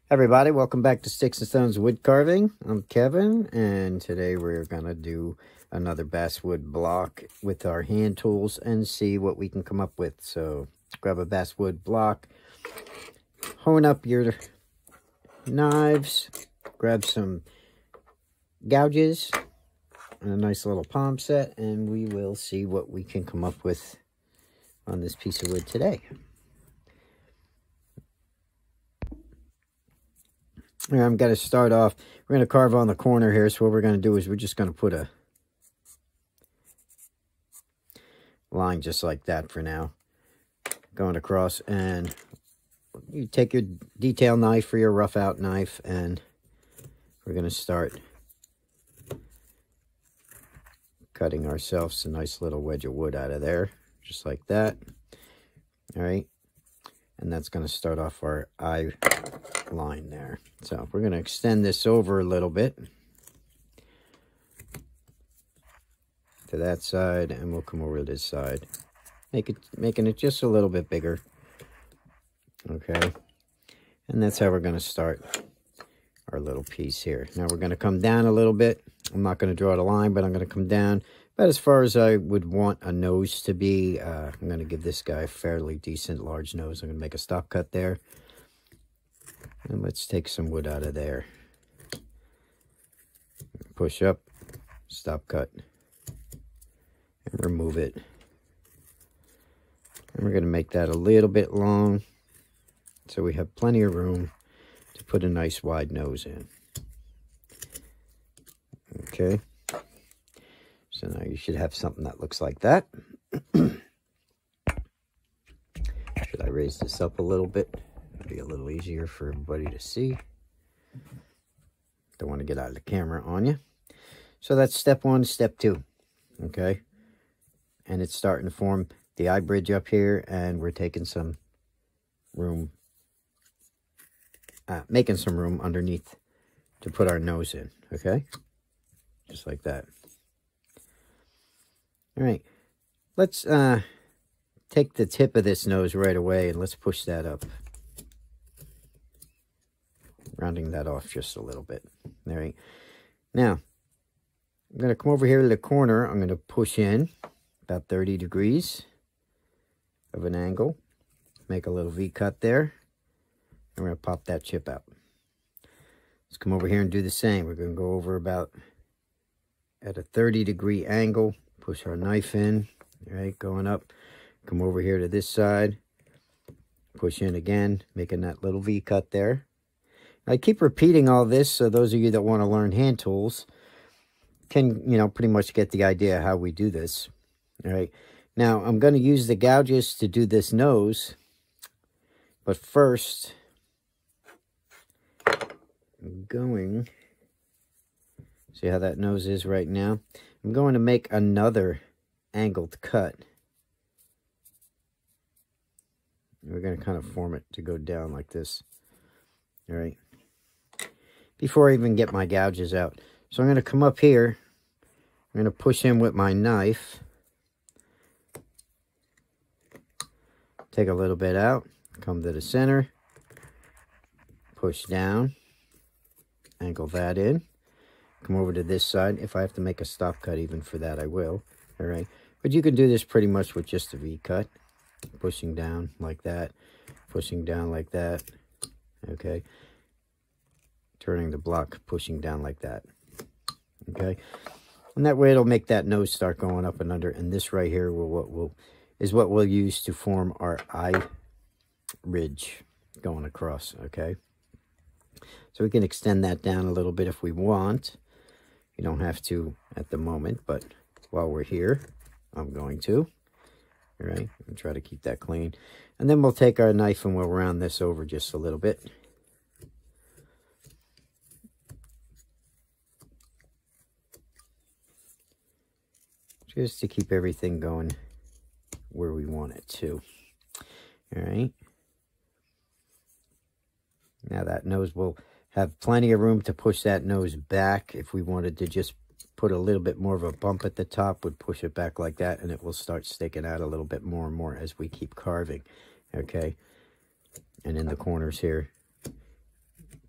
Everybody, welcome back to Sticks and Stones Wood Carving. I'm Kevin, and today we're gonna do another basswood block with our hand tools and see what we can come up with. So grab a basswood block, hone up your knives, grab some gouges and a nice little palm set, and we will see what we can come up with on this piece of wood today. I'm going to start off, we're going to carve on the corner here. So what we're going to do is we're just going to put a line just like that for now, going across, and you take your detail knife or your rough out knife, and we're going to start cutting ourselves a nice little wedge of wood out of there, just like that. All right, and that's going to start off our eye line there. So we're going to extend this over a little bit to that side, and we'll come over to this side, making it just a little bit bigger. Okay, and that's how we're going to start our little piece here. Now we're going to come down a little bit. I'm not going to draw the line, but I'm going to come down about as far as I would want a nose to be. I'm going to give this guy a fairly decent large nose. I'm going to make a stop cut there. And let's take some wood out of there. Push up, stop cut, and remove it. And we're going to make that a little bit long, so we have plenty of room to put a nice wide nose in. Okay. So now you should have something that looks like that. Should I raise this up a little bit? Be a little easier for everybody to see. Don't want to get out of the camera on you. So that's step one, step two. Okay, and it's starting to form the eye bridge up here, and we're taking some room, making some room underneath to put our nose in. Okay, just like that. All right, let's take the tip of this nose right away, and let's push that up, rounding that off just a little bit. All right, now I'm going to come over here to the corner. I'm going to push in about 30 degrees of an angle, make a little V cut there, and we're going to pop that chip out. Let's come over here and do the same. We're going to go over about at a 30-degree angle, push our knife in, all right, going up, come over here to this side, push in again, making that little V cut there. I keep repeating all this, so those of you that want to learn hand tools can, pretty much get the idea how we do this. All right. Now, I'm going to use the gouges to do this nose, but first, I'm going, see how that nose is right now? I'm going to make another angled cut. We're going to kind of form it to go down like this. All right. Before I even get my gouges out. So I'm going to come up here. I'm going to push in with my knife. Take a little bit out. Come to the center. Push down. Angle that in. Come over to this side. If I have to make a stop cut even for that, I will. All right. But you can do this pretty much with just a V cut. Pushing down like that. Pushing down like that. Okay. Turning the block, pushing down like that. Okay, and that way it'll make that nose start going up and under, and this right here is what we'll use to form our eye ridge going across. Okay, so we can extend that down a little bit if we want. You don't have to at the moment, but while we're here, I'm going to. All right, and try to keep that clean, and then we'll take our knife and we'll round this over just a little bit. Just to keep everything going where we want it to. All right. Now that nose will have plenty of room to push that nose back. If we wanted to just put a little bit more of a bump at the top, would push it back like that, and it will start sticking out a little bit more and more as we keep carving. Okay. And in the corners here,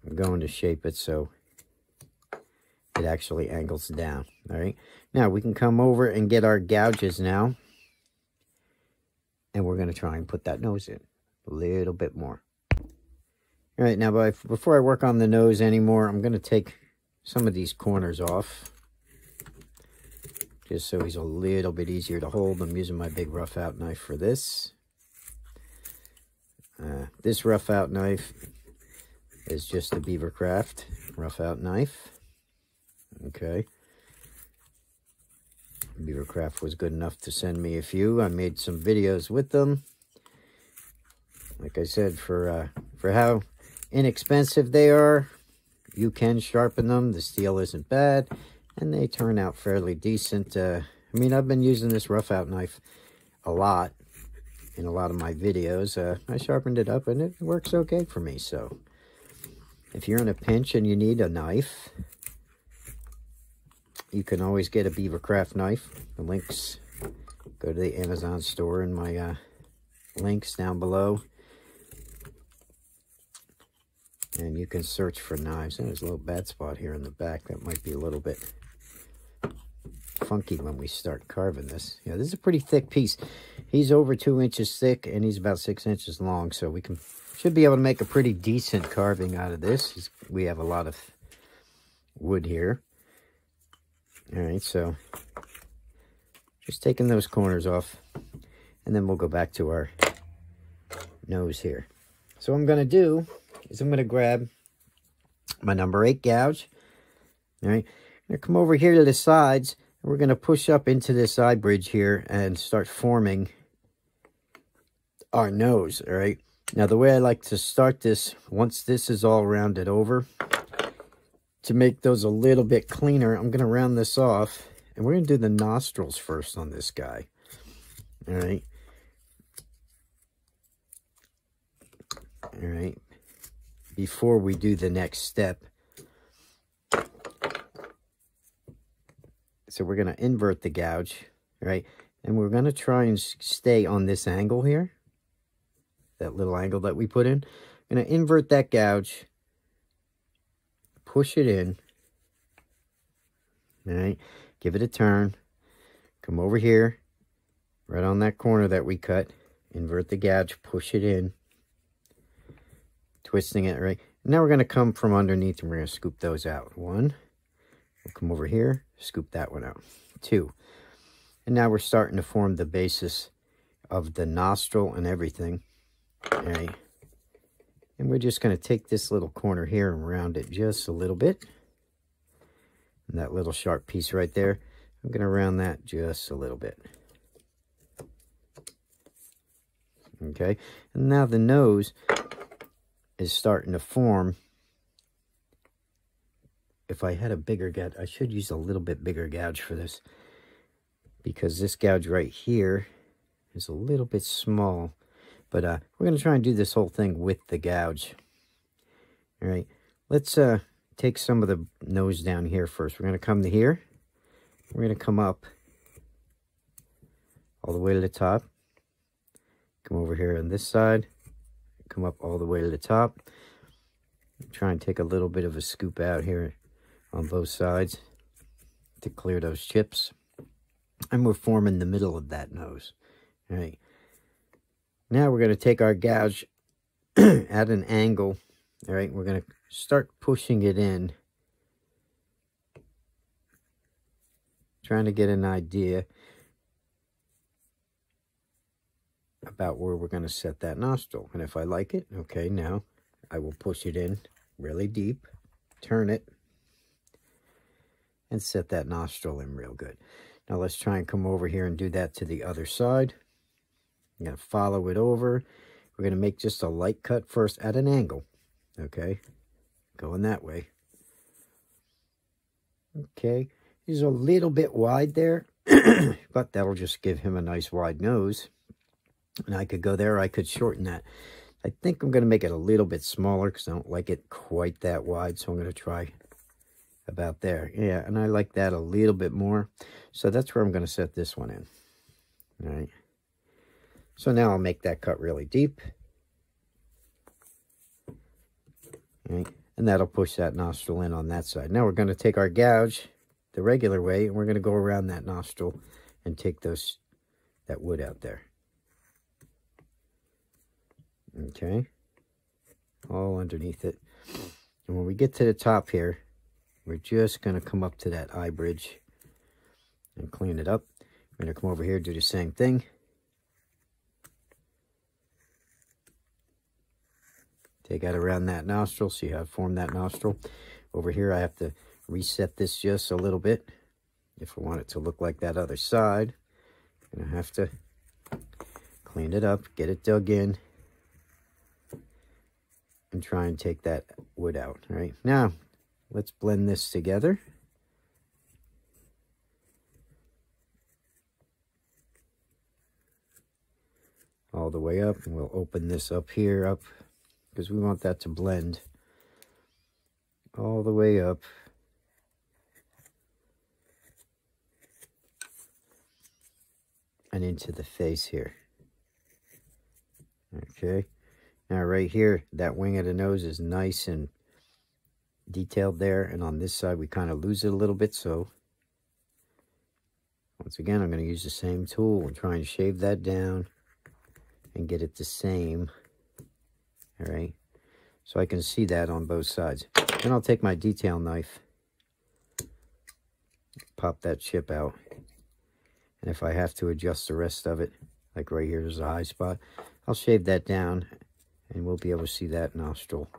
I'm going to shape it so it actually angles down. All right. Now we can come over and get our gouges now. And we're going to try and put that nose in a little bit more. All right. Now, before I work on the nose anymore, I'm going to take some of these corners off. Just so he's a little bit easier to hold. I'm using my big rough out knife for this. This rough out knife is just a Beavercraft rough out knife. Okay. Beavercraft was good enough to send me a few. I made some videos with them. Like I said, for how inexpensive they are, you can sharpen them. The steel isn't bad, and they turn out fairly decent. I mean, I've been using this rough out knife a lot in a lot of my videos. I sharpened it up, and it works okay for me. So if you're in a pinch and you need a knife, you can always get a Beavercraft knife. The links, go to the Amazon store in my links down below. And you can search for knives. And there's a little bad spot here in the back. That might be a little bit funky when we start carving this. Yeah, this is a pretty thick piece. He's over 2 inches thick, and he's about 6 inches long. So we should be able to make a pretty decent carving out of this. We have a lot of wood here. All right, so just taking those corners off, and then we'll go back to our nose here. So what I'm going to do is I'm going to grab my number 8 gouge. All right, I'm going to come over here to the sides, and we're going to push up into this eye bridge here and start forming our nose. All right, now the way I like to start this, once this is all rounded over, to make those a little bit cleaner, I'm going to round this off, and we're going to do the nostrils first on this guy. All right. All right. Before we do the next step. So we're going to invert the gouge, right? And we're going to try and stay on this angle here. That little angle that we put in. I'm going to invert that gouge. Push it in. All right. Give it a turn. Come over here. Right on that corner that we cut. Invert the gouge. Push it in. Twisting it, right? Now we're going to come from underneath and we're going to scoop those out. 1. We'll come over here. Scoop that one out. 2. And now we're starting to form the basis of the nostril and everything. All right. And we're just going to take this little corner here and round it just a little bit. And that little sharp piece right there, I'm going to round that just a little bit. Okay. And now the nose is starting to form. If I had a bigger gouge, I should use a little bit bigger gouge for this. Because this gouge right here is a little bit small. But we're going to try and do this whole thing with the gouge. All right. Let's take some of the nose down here first. We're going to come to here. We're going to come up all the way to the top. Come over here on this side. Come up all the way to the top. Try and take a little bit of a scoop out here on both sides to clear those chips. And we're forming the middle of that nose. All right. Now we're going to take our gouge at an angle. All right, we're going to start pushing it in. Trying to get an idea about where we're going to set that nostril. And if I like it, okay, now I will push it in really deep, turn it, and set that nostril in real good. Now let's try and come over here and do that to the other side. I'm going to follow it over. We're going to make just a light cut first at an angle. Okay. Going that way. Okay. He's a little bit wide there. But that'll just give him a nice wide nose. And I could go there. I could shorten that. I think I'm going to make it a little bit smaller because I don't like it quite that wide. So I'm going to try about there. Yeah. And I like that a little bit more. So that's where I'm going to set this one in. All right. So now I'll make that cut really deep. Right. And that'll push that nostril in on that side. Now we're going to take our gouge the regular way, and we're going to go around that nostril and take that wood out there. Okay. All underneath it. And when we get to the top here, we're just going to come up to that eye bridge and clean it up. We're going to come over here, do the same thing. Take out around that nostril. See how I formed that nostril? Over here, I have to reset this just a little bit. If I want it to look like that other side, I'm going to have to clean it up, get it dug in, and try and take that wood out. All right, now let's blend this together. All the way up, and we'll open this up here up because we want that to blend all the way up. And into the face here. Okay. Now right here, that wing of the nose is nice and detailed there. And on this side, we kind of lose it a little bit. So once again, I'm going to use the same tool and try and shave that down and get it the same. All right. So I can see that on both sides. Then I'll take my detail knife, pop that chip out. And if I have to adjust the rest of it, like right here, there's a high spot, I'll shave that down and we'll be able to see that nostril.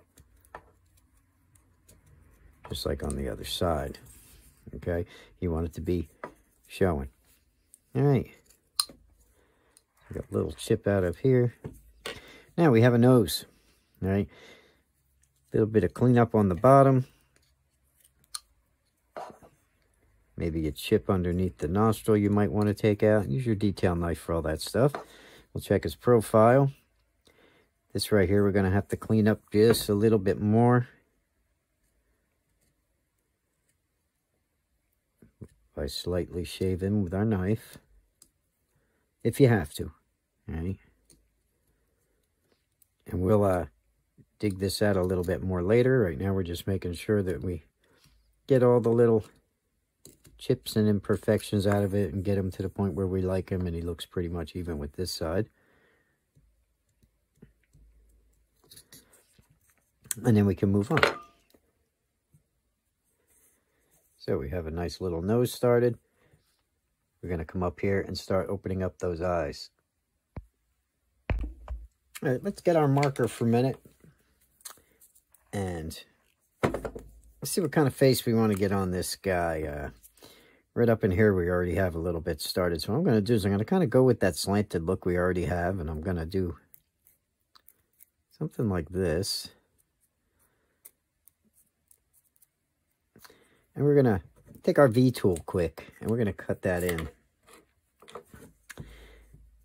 Just like on the other side. Okay? You want it to be showing. All right. Got a little chip out of here. Now we have a nose. All right? A little bit of cleanup on the bottom. Maybe a chip underneath the nostril you might want to take out. Use your detail knife for all that stuff. We'll check his profile. This right here, we're going to have to clean up just a little bit more. By slightly shaving with our knife. If you have to. All right. And we'll dig this out a little bit more later. Right now, we're just making sure that we get all the little chips and imperfections out of it and get him to the point where we like him, and he looks pretty much even with this side. And then we can move on. So we have a nice little nose started. We're going to come up here and start opening up those eyes. All right, let's get our marker for a minute. And let's see what kind of face we want to get on this guy. Right up in here, we already have a little bit started. So what I'm going to do is I'm going to kind of go with that slanted look we already have. And I'm going to do something like this. And we're going to take our V-tool quick. And we're going to cut that in.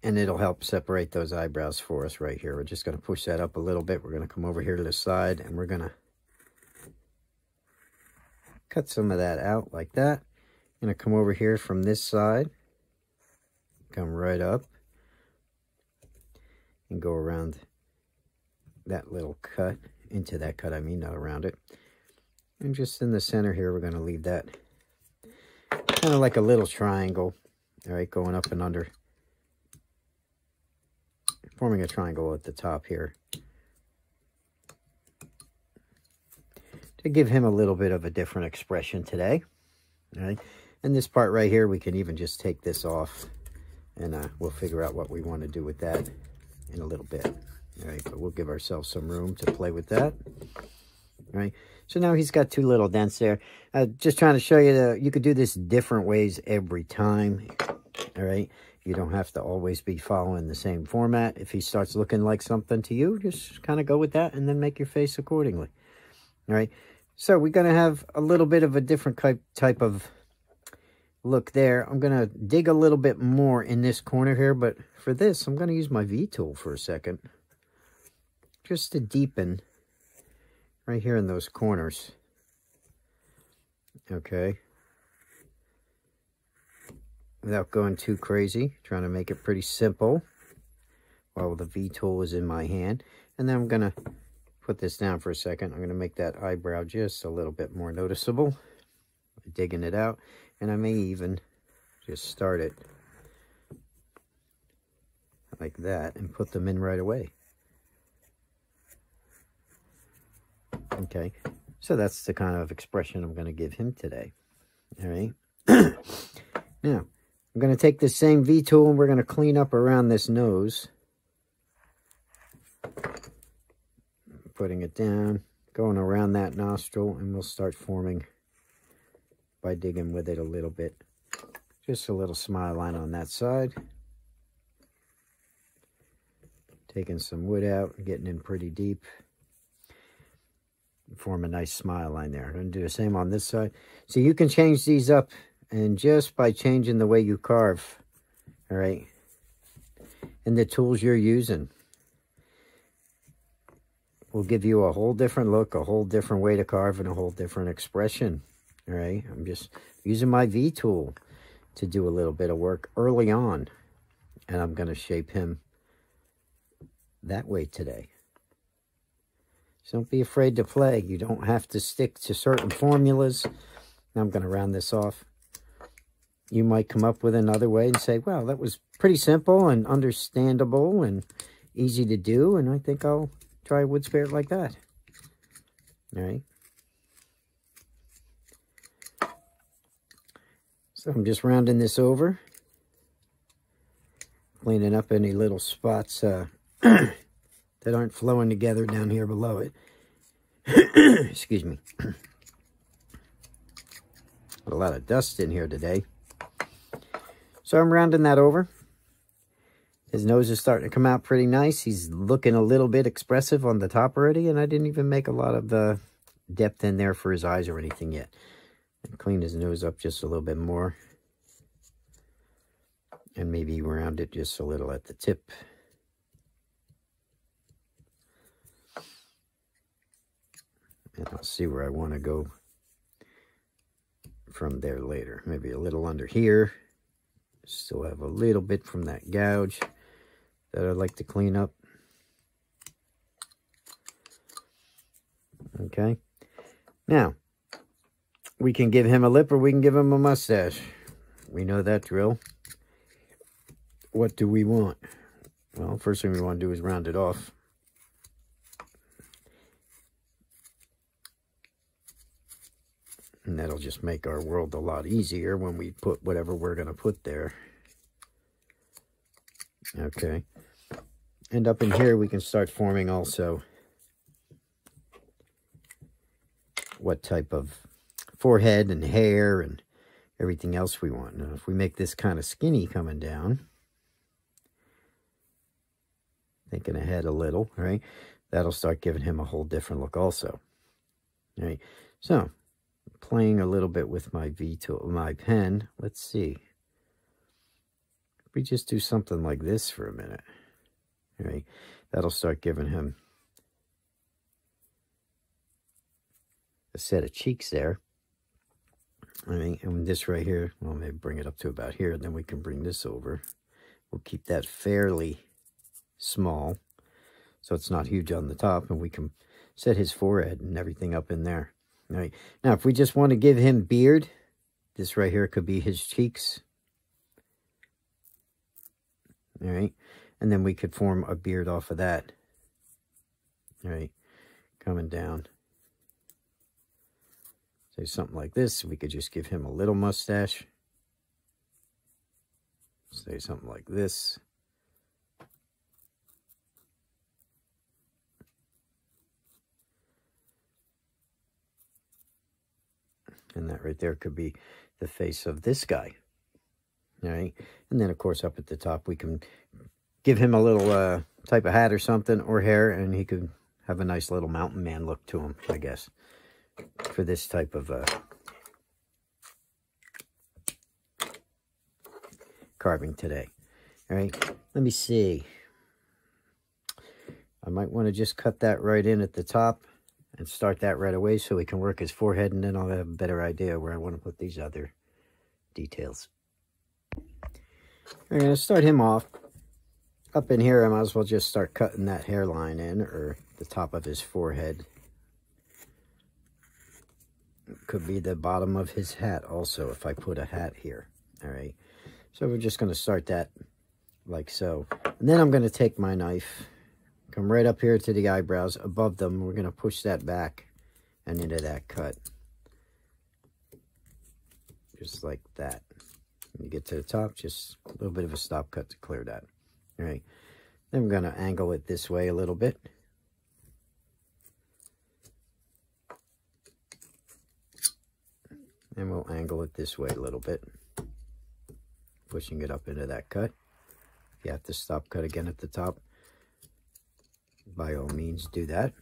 And it'll help separate those eyebrows for us right here. We're just going to push that up a little bit. We're going to come over here to the side. And we're going to cut some of that out like that. I'm going to come over here from this side, come right up, and go around that little cut, into that cut, I mean, not around it. And just in the center here, we're going to leave that kind of like a little triangle, all right, going up and under, forming a triangle at the top here. To give him a little bit of a different expression today, all right. And this part right here, we can even just take this off, and we'll figure out what we want to do with that in a little bit. All right, but we'll give ourselves some room to play with that. All right, so now he's got two little dents there. Just trying to show you that you could do this different ways every time. All right, you don't have to always be following the same format. If he starts looking like something to you, just kind of go with that and then make your face accordingly. All right, so we're going to have a little bit of a different type of look there. I'm going to dig a little bit more in this corner here, but for this, I'm going to use my V-tool for a second. Just to deepen right here in those corners. Okay. Without going too crazy, trying to make it pretty simple while the V-tool is in my hand. And then I'm going to put this down for a second. I'm going to make that eyebrow just a little bit more noticeable. Digging it out. And I may even just start it like that and put them in right away. Okay, so that's the kind of expression I'm going to give him today. All right. Now, I'm going to take this same V tool and we're going to clean up around this nose. Putting it down, going around that nostril, and we'll start forming by digging with it a little bit. Just a little smile line on that side. Taking some wood out, getting in pretty deep. Form a nice smile line there. I'm going to do the same on this side. So you can change these up, and just by changing the way you carve, all right, and the tools you're using, will give you a whole different look, a whole different way to carve, and a whole different expression. All right, I'm just using my V tool to do a little bit of work early on, and I'm going to shape him that way today. So don't be afraid to play. You don't have to stick to certain formulas. Now I'm going to round this off. You might come up with another way and say, well, that was pretty simple and understandable and easy to do, and I think I'll try a wood spirit like that. All right. So I'm just rounding this over, cleaning up any little spots that aren't flowing together down here below it. Excuse me. A lot of dust in here today. So I'm rounding that over. His nose is starting to come out pretty nice. He's looking a little bit expressive on the top already, and I didn't even make a lot of the depth in there for his eyes or anything yet. And clean his nose up just a little bit more. And maybe round it just a little at the tip. And I'll see where I want to go from there later. Maybe a little under here. Still have a little bit from that gouge that I'd like to clean up. Okay. Now, we can give him a lip or we can give him a mustache. We know that drill. What do we want? Well, first thing we want to do is round it off. And that'll just make our world a lot easier when we put whatever we're going to put there. Okay. And up in here, we can start forming also what type of forehead and hair and everything else we want. Now, if we make this kind of skinny coming down, thinking ahead a little, right? That'll start giving him a whole different look also. All right. So, playing a little bit with my V tool, my pen. Let's see. We just do something like this for a minute. All right. That'll start giving him a set of cheeks there. All right. And this right here, well, maybe bring it up to about here. Then we can bring this over. We'll keep that fairly small so it's not huge on the top, and we can set his forehead and everything up in there. All right. Now, if we just want to give him beard, this right here could be his cheeks. All right. And then we could form a beard off of that. All right. Coming down. Say something like this. We could just give him a little mustache. Say something like this. And that right there could be the face of this guy. All right. And then, of course, up at the top, we can give him a little type of hat or something or hair, and he could have a nice little mountain man look to him, I guess, for this type of carving today. All right. Let me see. I might want to just cut that right in at the top and start that right away so we can work his forehead, and then I'll have a better idea where I want to put these other details. We're going to start him off. Up in here, I might as well just start cutting that hairline in, or the top of his forehead. It could be the bottom of his hat also, if I put a hat here. All right. So we're just going to start that like so. And then I'm going to take my knife, come right up here to the eyebrows, above them. We're going to push that back and into that cut. Just like that. When you get to the top, just a little bit of a stop cut to clear that. All right. Then we're going to angle it this way a little bit. And we'll angle it this way a little bit. Pushing it up into that cut. If you have to stop cut again at the top, by all means do that.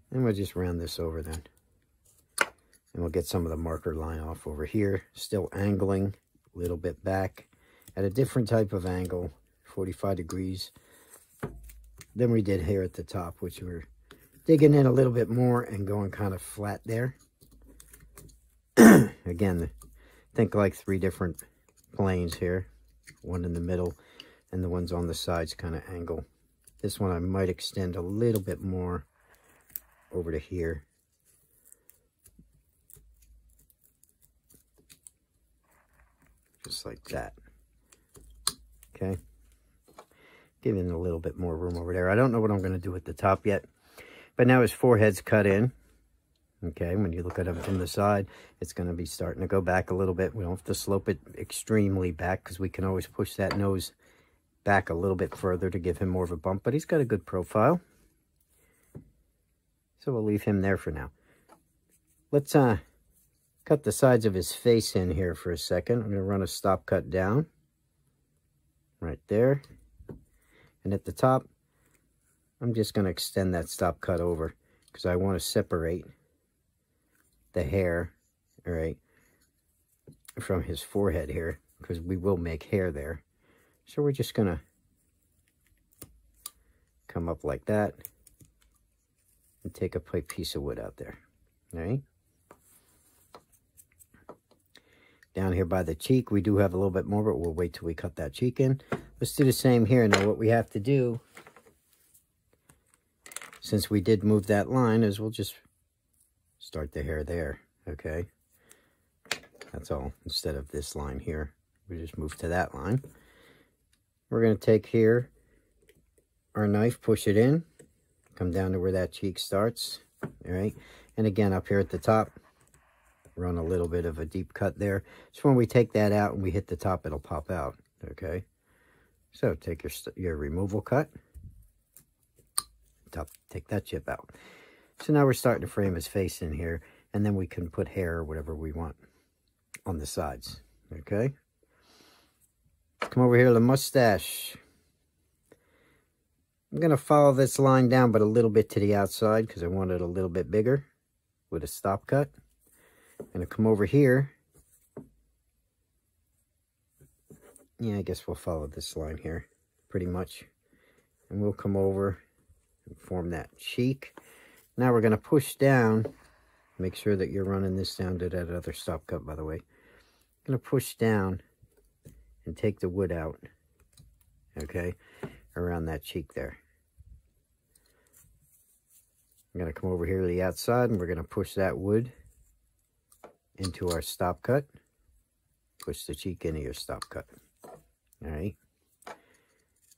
And we'll just round this over then. And we'll get some of the marker line off over here. Still angling a little bit back at a different type of angle, 45 degrees. Then we did here at the top, which we're digging in a little bit more and going kind of flat there. Again, think like 3 different planes here. One in the middle and the ones on the sides kind of angle. This one I might extend a little bit more over to here. Just like that. Okay. Giving a little bit more room over there. I don't know what I'm going to do at the top yet. But now his forehead's cut in. Okay, when you look at him from the side, it's going to be starting to go back a little bit. We don't have to slope it extremely back because we can always push that nose back a little bit further to give him more of a bump. But he's got a good profile. So we'll leave him there for now. Let's cut the sides of his face in here for a second. I'm going to run a stop cut down. Right there. And at the top, I'm just going to extend that stop cut over because I want to separate the hair, all right, from his forehead here, because we will make hair there. So we're just gonna come up like that and take a piece of wood out there. All right. Down here by the cheek, we do have a little bit more, but we'll wait till we cut that cheek in. Let's do the same here. Now what we have to do, since we did move that line, is we'll just start the hair there, okay? That's all. Instead of this line here, we just move to that line. We're going to take here our knife, push it in, come down to where that cheek starts, all right? And again, up here at the top, run a little bit of a deep cut there. So when we take that out and we hit the top, it'll pop out, okay? So take your removal cut, take that chip out. So now we're starting to frame his face in here, and then we can put hair or whatever we want on the sides, okay? Come over here to the mustache. I'm going to follow this line down, but a little bit to the outside because I want it a little bit bigger with a stop cut. I'm going to come over here. Yeah, I guess we'll follow this line here pretty much. And we'll come over and form that cheek. Now we're going to push down. Make sure that you're running this down to that other stop cut, by the way. I'm going to push down and take the wood out, okay, around that cheek there. I'm going to come over here to the outside, and we're going to push that wood into our stop cut. Push the cheek into your stop cut. All right. And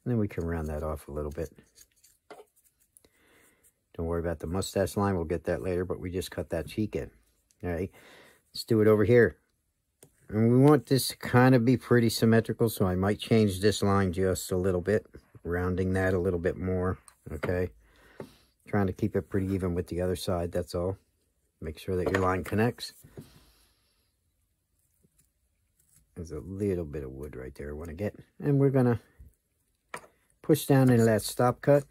then we can round that off a little bit. Don't worry about the mustache line. We'll get that later, but we just cut that cheek in. All right. Let's do it over here. And we want this to kind of be pretty symmetrical, so I might change this line just a little bit, rounding that a little bit more, okay? Trying to keep it pretty even with the other side, that's all. Make sure that your line connects. There's a little bit of wood right there I want to get. And we're going to push down into that stop cut.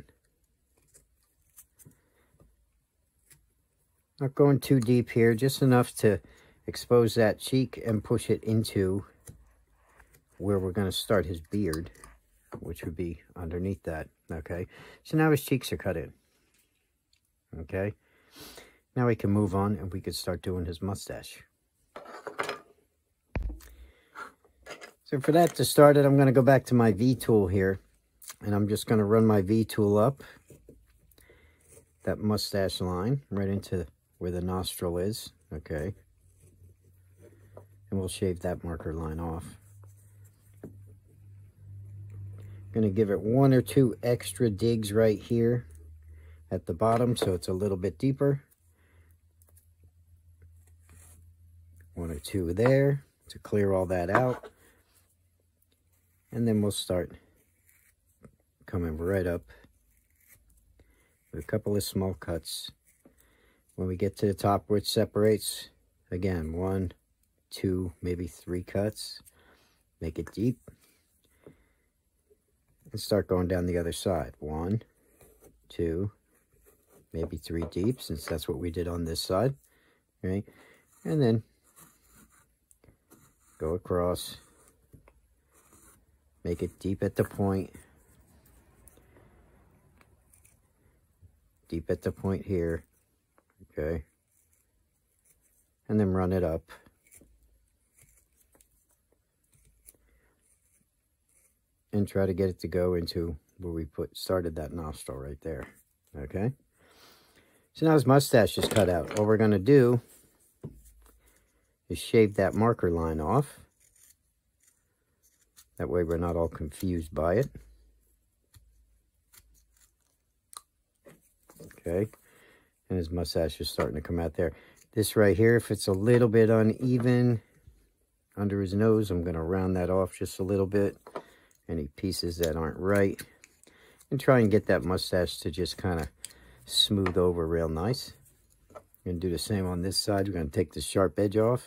Not going too deep here, just enough to expose that cheek and push it into where we're going to start his beard, which would be underneath that, okay? So now his cheeks are cut in, okay? Now we can move on and we could start doing his mustache. So for that to start it, I'm going to go back to my V tool here, and I'm just going to run my V tool up that mustache line right into where the nostril is, okay? And we'll shave that marker line off. Gonna give it 1 or 2 extra digs right here at the bottom so it's a little bit deeper. 1 or 2 there to clear all that out. And then we'll start coming right up with a couple of small cuts. When we get to the top where it separates, again, 1, 2, maybe 3 cuts. Make it deep. And start going down the other side. 1, 2, maybe 3 deep, since that's what we did on this side. Right? And then go across. Make it deep at the point. Deep at the point here. Okay. And then run it up. And try to get it to go into where we started that nostril right there. Okay. So now his mustache is cut out. All we're going to do is shave that marker line off. That way we're not all confused by it. Okay. And his mustache is starting to come out there. This right here, if it's a little bit uneven under his nose, I'm going to round that off just a little bit. Any pieces that aren't right. And try and get that mustache to just kind of smooth over real nice. We're going to do the same on this side. We're going to take the sharp edge off.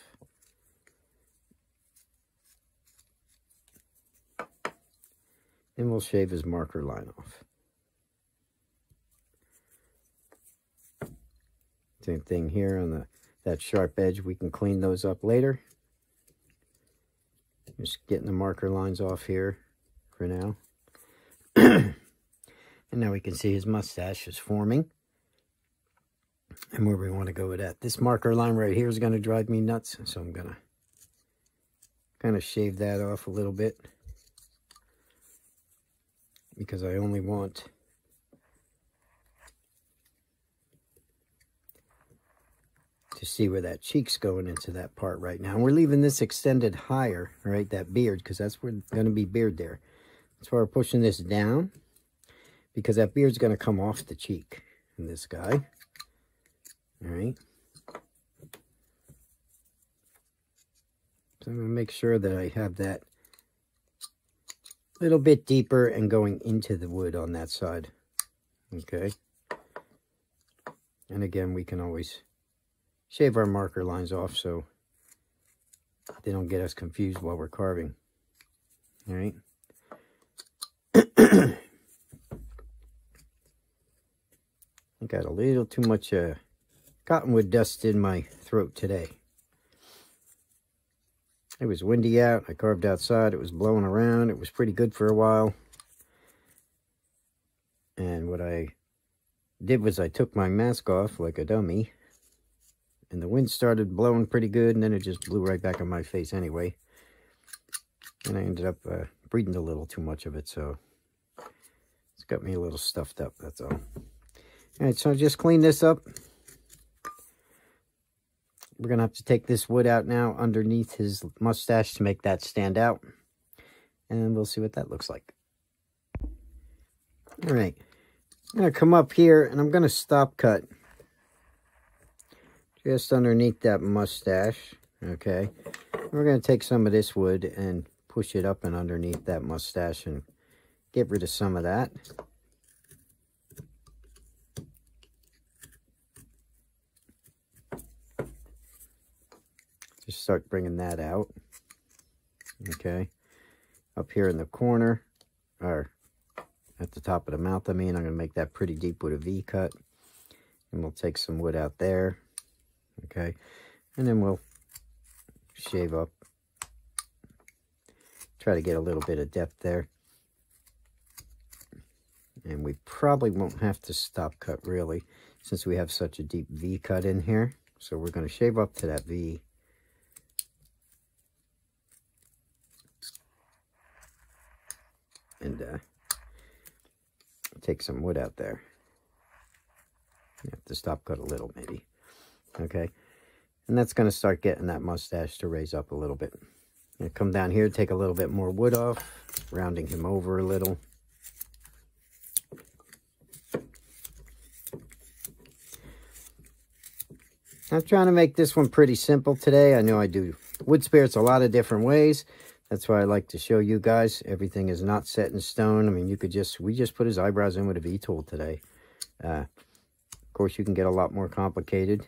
And we'll shave his marker line off. Same thing here on that sharp edge. We can clean those up later. Just getting the marker lines off here for now. And now we can see his mustache is forming. And where we want to go with that. This marker line right here is going to drive me nuts. So I'm going to kind of shave that off a little bit. Because I only want to see where that cheek's going into that part right now. And we're leaving this extended higher, right, that beard, because that's where going to be beard there. That's why we're pushing this down, because that beard's going to come off the cheek in this guy. All right. So I'm going to make sure that I have that a little bit deeper and going into the wood on that side. Okay. And again, we can always shave our marker lines off so they don't get us confused while we're carving. All right. I got a little too much cottonwood dust in my throat today. It was windy out. I carved outside. It was blowing around. It was pretty good for a while. And what I did was I took my mask off like a dummy. And the wind started blowing pretty good. And then it just blew right back in my face anyway. And I ended up breathing a little too much of it. So it's got me a little stuffed up. That's all. All right. So just clean this up. We're going to have to take this wood out now underneath his mustache to make that stand out. And we'll see what that looks like. All right. I'm going to come up here and I'm going to stop cut just underneath that mustache. Okay. We're going to take some of this wood and push it up and underneath that mustache and get rid of some of that. Just start bringing that out. Okay. Up here in the corner, or at the top of the mouth, I'm going to make that pretty deep with a V cut. And we'll take some wood out there. Okay. And then we'll shave up. Try to get a little bit of depth there. And we probably won't have to stop cut really, since we have such a deep V cut in here. So we're going to shave up to that V. And take some wood out there. You have to stop cut a little, maybe. Okay. And that's going to start getting that mustache to raise up a little bit. I'm going to come down here, take a little bit more wood off, rounding him over a little. I'm trying to make this one pretty simple today. I know I do wood spirits a lot of different ways. That's why I like to show you guys. Everything is not set in stone. I mean, we just put his eyebrows in with a V-tool today. Of course, you can get a lot more complicated,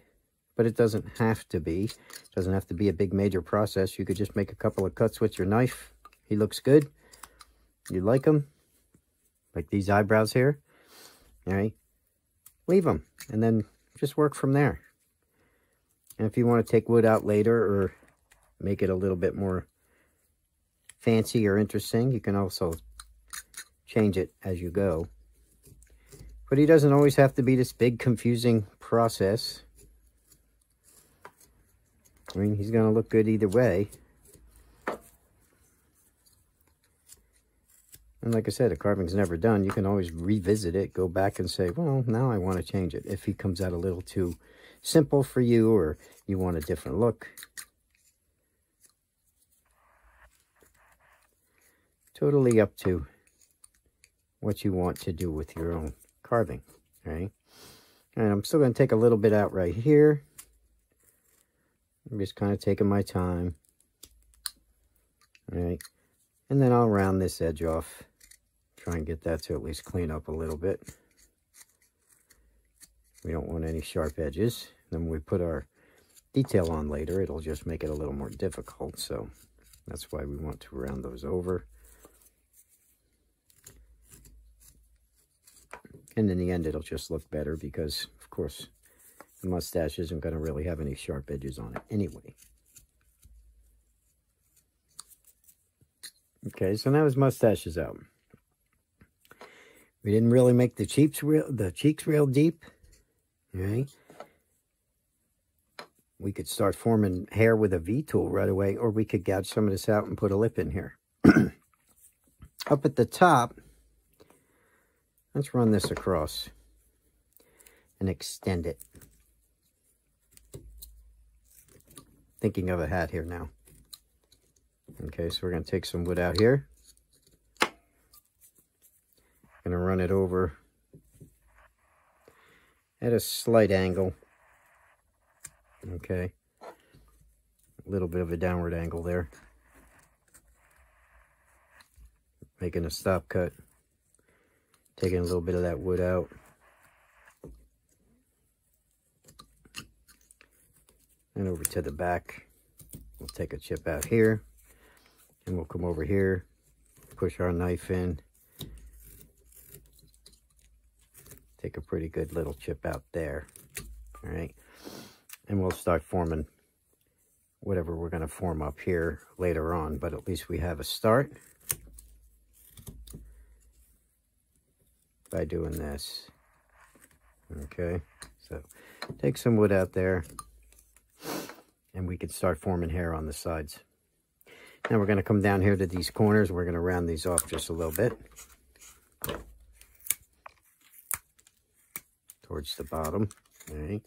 but it doesn't have to be. It doesn't have to be a big major process. You could just make a couple of cuts with your knife. He looks good. You like him? Like these eyebrows here. All right. Leave them, and then just work from there. And if you want to take wood out later or make it a little bit more fancy or interesting, you can also change it as you go. But he doesn't always have to be this big, confusing process. I mean, he's going to look good either way. And like I said, a carving's never done. You can always revisit it, go back and say, well, now I want to change it. If he comes out a little too simple for you, or you want a different look. Totally up to what you want to do with your own carving, right? And I'm still going to take a little bit out right here. I'm just kind of taking my time. All right. And then I'll round this edge off. Try and get that to at least clean up a little bit. We don't want any sharp edges. Then when we put our detail on later, it'll just make it a little more difficult. So that's why we want to round those over. And in the end, it'll just look better because, of course, the mustache isn't going to really have any sharp edges on it anyway. Okay, so now his mustache is out. We didn't really make the cheeks real deep. Right? We could start forming hair with a V-tool right away, or we could gouge some of this out and put a lip in here. Up at the top, let's run this across and extend it. Thinking of a hat here now. Okay, so we're going to take some wood out here. Going to run it over at a slight angle. Okay. A little bit of a downward angle there. Making a stop cut. Taking a little bit of that wood out. And over to the back. We'll take a chip out here. And we'll come over here. Push our knife in. Take a pretty good little chip out there. All right. And we'll start forming whatever we're going to form up here later on. But at least we have a start by doing this. Okay. So take some wood out there. And we can start forming hair on the sides. Now we're going to come down here to these corners. We're going to round these off just a little bit. Towards the bottom. All right.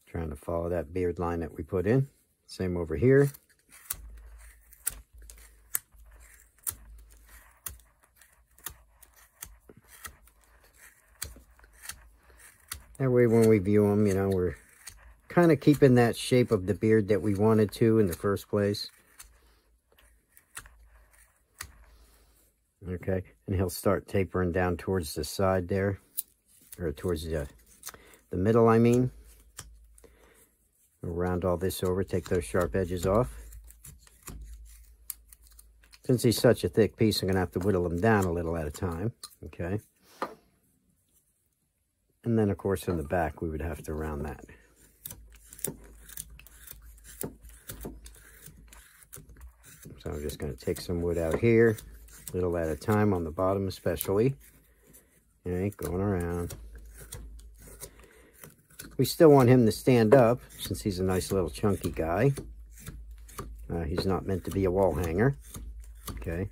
Trying to follow that beard line that we put in. Same over here. That way when we view them, you know, we're kind of keeping that shape of the beard that we wanted to in the first place. Okay, and he'll start tapering down towards the side there, or towards the middle, I mean. We'll round all this over, take those sharp edges off. Since he's such a thick piece, I'm going to have to whittle him down a little at a time. Okay. And then, of course, in the back, we would have to round that. So I'm just going to take some wood out here, a little at a time on the bottom especially. Okay, going around. We still want him to stand up, since he's a nice little chunky guy. He's not meant to be a wall hanger. Okay.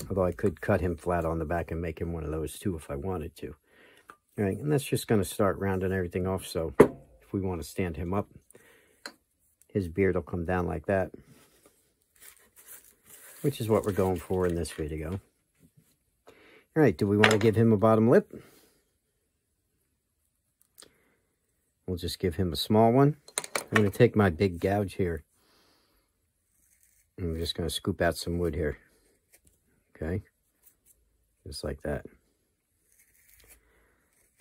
Although I could cut him flat on the back and make him one of those too if I wanted to. All right, and that's just going to start rounding everything off. So if we want to stand him up, his beard will come down like that, which is what we're going for in this video. All right, do we want to give him a bottom lip? We'll just give him a small one. I'm going to take my big gouge here. I'm just going to scoop out some wood here. Okay, just like that.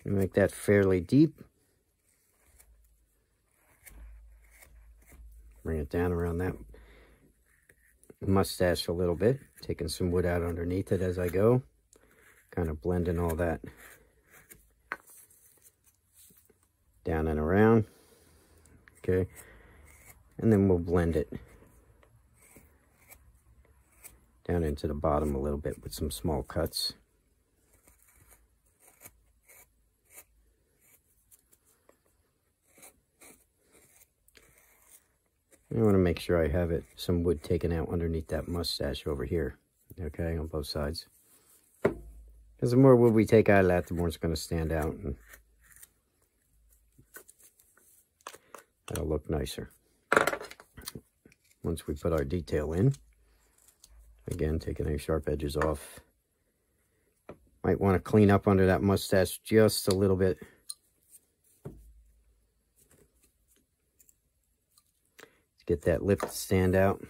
Make that fairly deep. Bring it down around that mustache a little bit. Taking some wood out underneath it as I go. Kind of blending all that down and around. Okay. And then we'll blend it down into the bottom a little bit with some small cuts. I want to make sure I have some wood taken out underneath that mustache over here. Okay, on both sides. Because the more wood we take out of that, the more it's going to stand out. And that'll look nicer. Once we put our detail in. Again, taking any sharp edges off. Might want to clean up under that mustache just a little bit. Get that lip to stand out.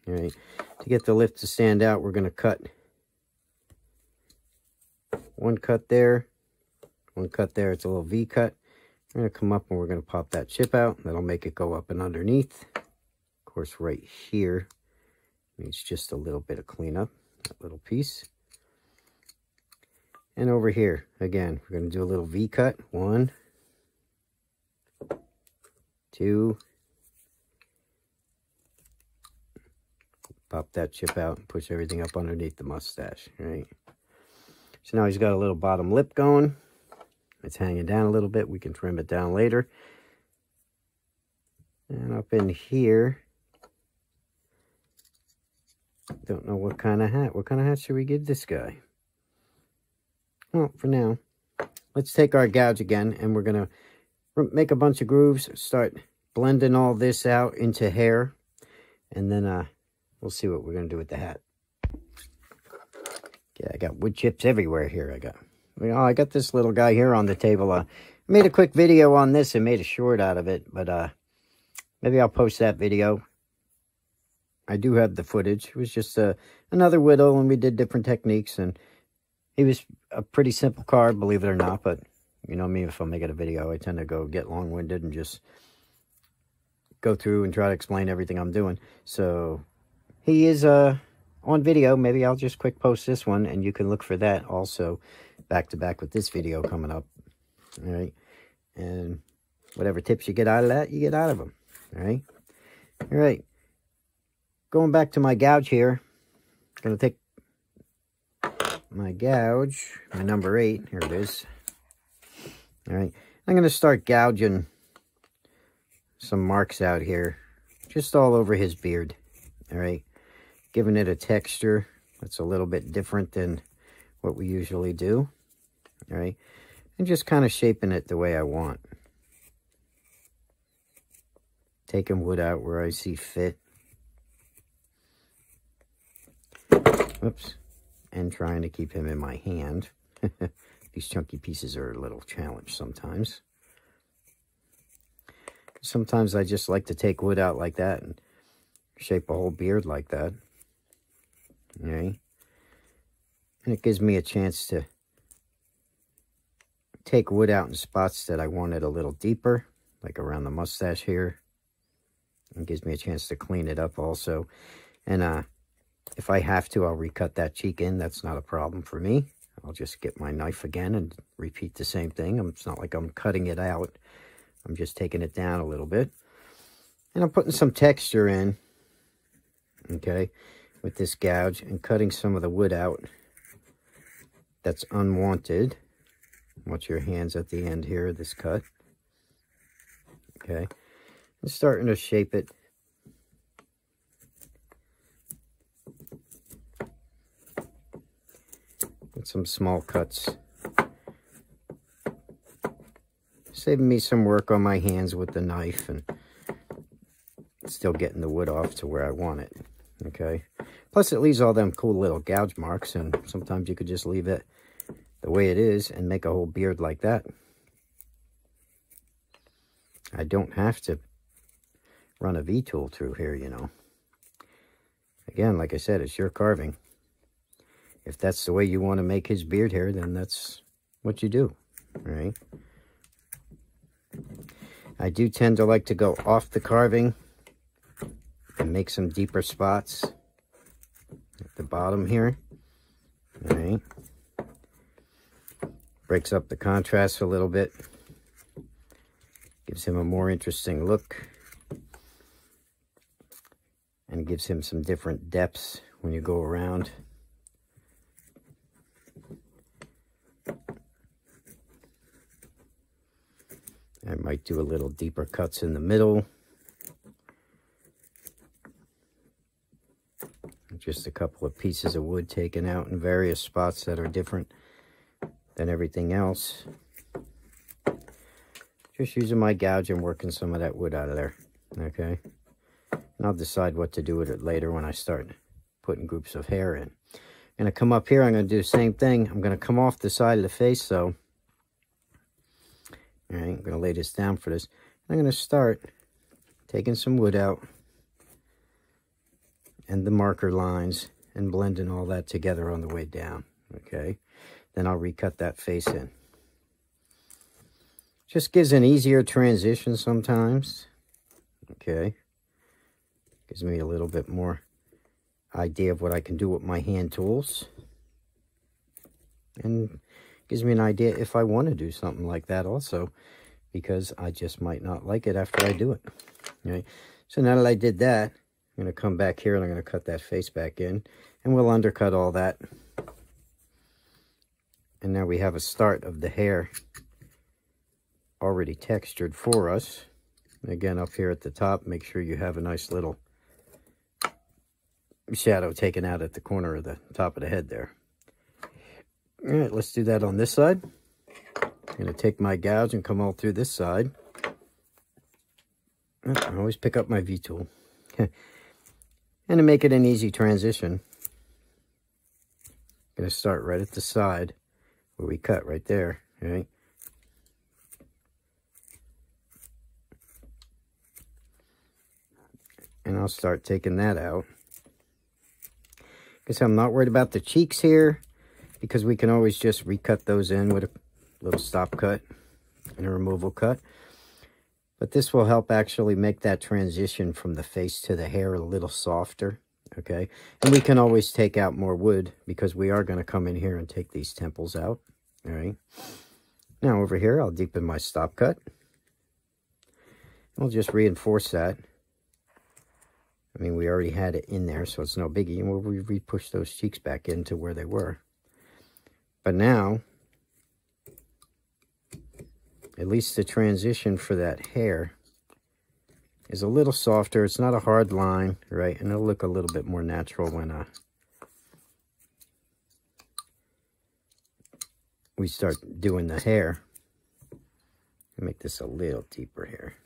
All right, to get the lip to stand out, we're going to cut one cut there, one cut there. It's a little V cut. We're going to come up and we're going to pop that chip out. That'll make it go up and underneath. Of course, right here needs just a little bit of cleanup, that little piece. And over here, again, we're going to do a little V cut. 1, 2. Pop that chip out and push everything up underneath the mustache, right? So now he's got a little bottom lip going. It's hanging down a little bit. We can trim it down later. And up in here, don't know what kind of hat. What kind of hat should we give this guy? Well, for now, let's take our gouge again, and we're going to make a bunch of grooves, start blending all this out into hair, and then we'll see what we're going to do with the hat. Yeah, I got wood chips everywhere here. I got this little guy here on the table. I made a quick video on this and made a short out of it, but maybe I'll post that video. I do have the footage. It was just another whittle, and we did different techniques, and he was a pretty simple carve, believe it or not, but you know me, if I'm making a video, I tend to get long-winded and just go through and try to explain everything I'm doing. So he is on video. Maybe I'll just quick post this one, and you can look for that also back to back with this video coming up. All right, and whatever tips you get out of that, you get out of them. All right. Going back to my gouge here, I'm going to take my gouge, my number 8. Here it is. All right, I'm going to start gouging some marks out here, just all over his beard. All right, giving it a texture that's a little bit different than what we usually do. All right, and just kind of shaping it the way I want. Taking wood out where I see fit. Oops. And trying to keep him in my hand. These chunky pieces are a little challenge sometimes. Sometimes I just like to take wood out like that and shape a whole beard like that. Okay. And it gives me a chance to take wood out in spots that I wanted a little deeper, like around the mustache here. It gives me a chance to clean it up also. And if I have to, I'll recut that cheek in. That's not a problem for me. I'll just get my knife again and repeat the same thing. It's not like I'm cutting it out. I'm just taking it down a little bit. And I'm putting some texture in, okay, with this gouge and cutting some of the wood out that's unwanted. Watch your hands at the end here of this cut. Okay. I'm starting to shape it. some small cuts. Saving me some work on my hands with the knife and still getting the wood off to where I want it. Okay. Plus it leaves all them cool little gouge marks, and sometimes you could just leave it the way it is and make a whole beard like that. I don't have to run a V-tool through here, you know. Again, like I said, it's your carving. If that's the way you want to make his beard hair, then that's what you do. All right. I do tend to like to go off the carving and make some deeper spots at the bottom here. All right. Breaks up the contrast a little bit. Gives him a more interesting look. And gives him some different depths when you go around. I might do a little deeper cuts in the middle. Just a couple of pieces of wood taken out in various spots that are different than everything else. Just using my gouge and working some of that wood out of there. Okay. And I'll decide what to do with it later when I start putting groups of hair in. I'm going to come up here. I'm going to do the same thing. I'm going to come off the side of the face, though. All right, I'm going to lay this down for this. I'm going to start taking some wood out and the marker lines and blending all that together on the way down. Okay. Then I'll recut that face in. Just gives an easier transition sometimes. Okay. Gives me a little bit more idea of what I can do with my hand tools. And gives me an idea if I want to do something like that also, because I just might not like it after I do it. Okay. So now that I did that, I'm going to come back here and I'm going to cut that face back in, and we'll undercut all that. And now we have a start of the hair already textured for us. And again, up here at the top, make sure you have a nice little shadow taken out at the corner of the top of the head there. All right, let's do that on this side. I'm going to take my gouge and come all through this side. I always pick up my V-tool. And to make it an easy transition, I'm going to start right at the side where we cut right there. Okay. And I'll start taking that out. Because I'm not worried about the cheeks here, because we can always just recut those in with a little stop cut and a removal cut. But this will help actually make that transition from the face to the hair a little softer, okay? And we can always take out more wood, because we are going to come in here and take these temples out, all right? Now over here, I'll deepen my stop cut. We'll just reinforce that. I mean, we already had it in there, so it's no biggie. And we'll re-push those cheeks back into where they were. But now, at least the transition for that hair is a little softer. It's not a hard line, right? And it'll look a little bit more natural when we start doing the hair. Make this a little deeper here.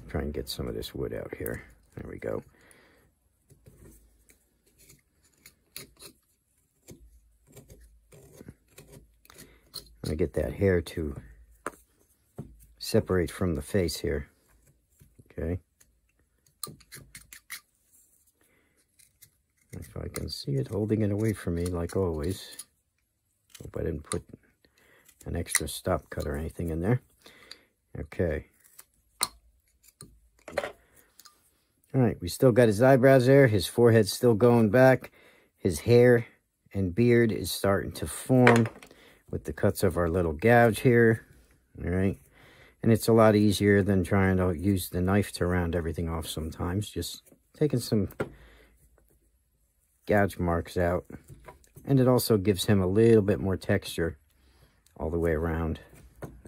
Try and get some of this wood out here. There we go. I get that hair to separate from the face here. Okay. If I can see it, holding it away from me like always. Hope I didn't put an extra stop cut or anything in there. Okay. All right, we still got his eyebrows there. His forehead's still going back. His hair and beard is starting to form with the cuts of our little gouge here. All right. And it's a lot easier than trying to use the knife to round everything off sometimes. Just taking some gouge marks out. And it also gives him a little bit more texture all the way around.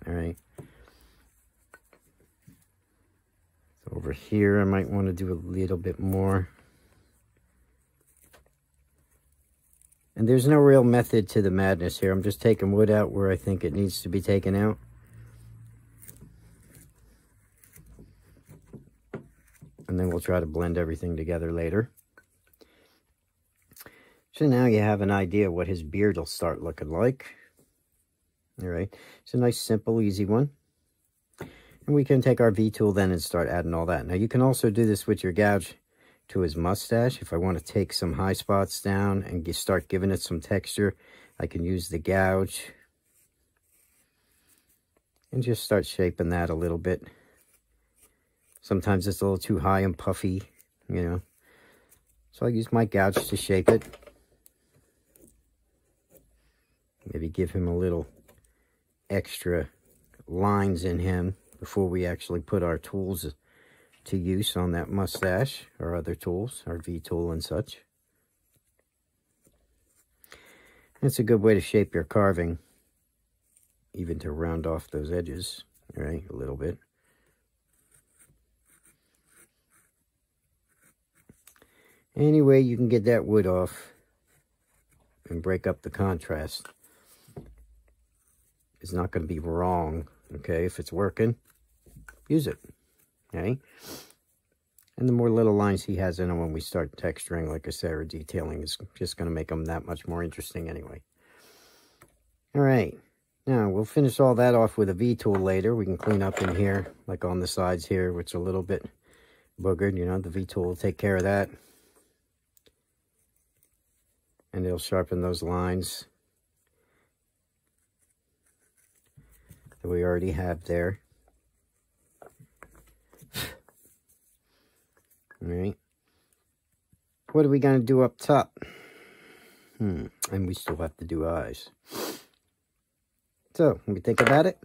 All right. Over here, I might want to do a little bit more. And there's no real method to the madness here. I'm just taking wood out where I think it needs to be taken out. And then we'll try to blend everything together later. So now you have an idea what his beard will start looking like. All right, it's a nice, simple, easy one. And we can take our V-tool then and start adding all that. Now you can also do this with your gouge to his mustache. If I want to take some high spots down and start giving it some texture, I can use the gouge and just start shaping that a little bit. Sometimes it's a little too high and puffy, you know. So I use my gouge to shape it. Maybe give him a little extra lines in him before we actually put our tools to use on that mustache, or other tools, our V-tool and such. It's a good way to shape your carving, even to round off those edges, right, a little bit. Any way you can get that wood off and break up the contrast is not going to be wrong, okay? If it's working, use it, okay? And the more little lines he has in them when we start texturing, like I said, or detailing, is just going to make them that much more interesting anyway. All right, now we'll finish all that off with a V-tool later. We can clean up in here, like on the sides here, which are a little bit boogered, you know. The V-tool will take care of that. And it'll sharpen those lines that we already have there. All right. What are we going to do up top? And we still have to do eyes. So, when we think about it,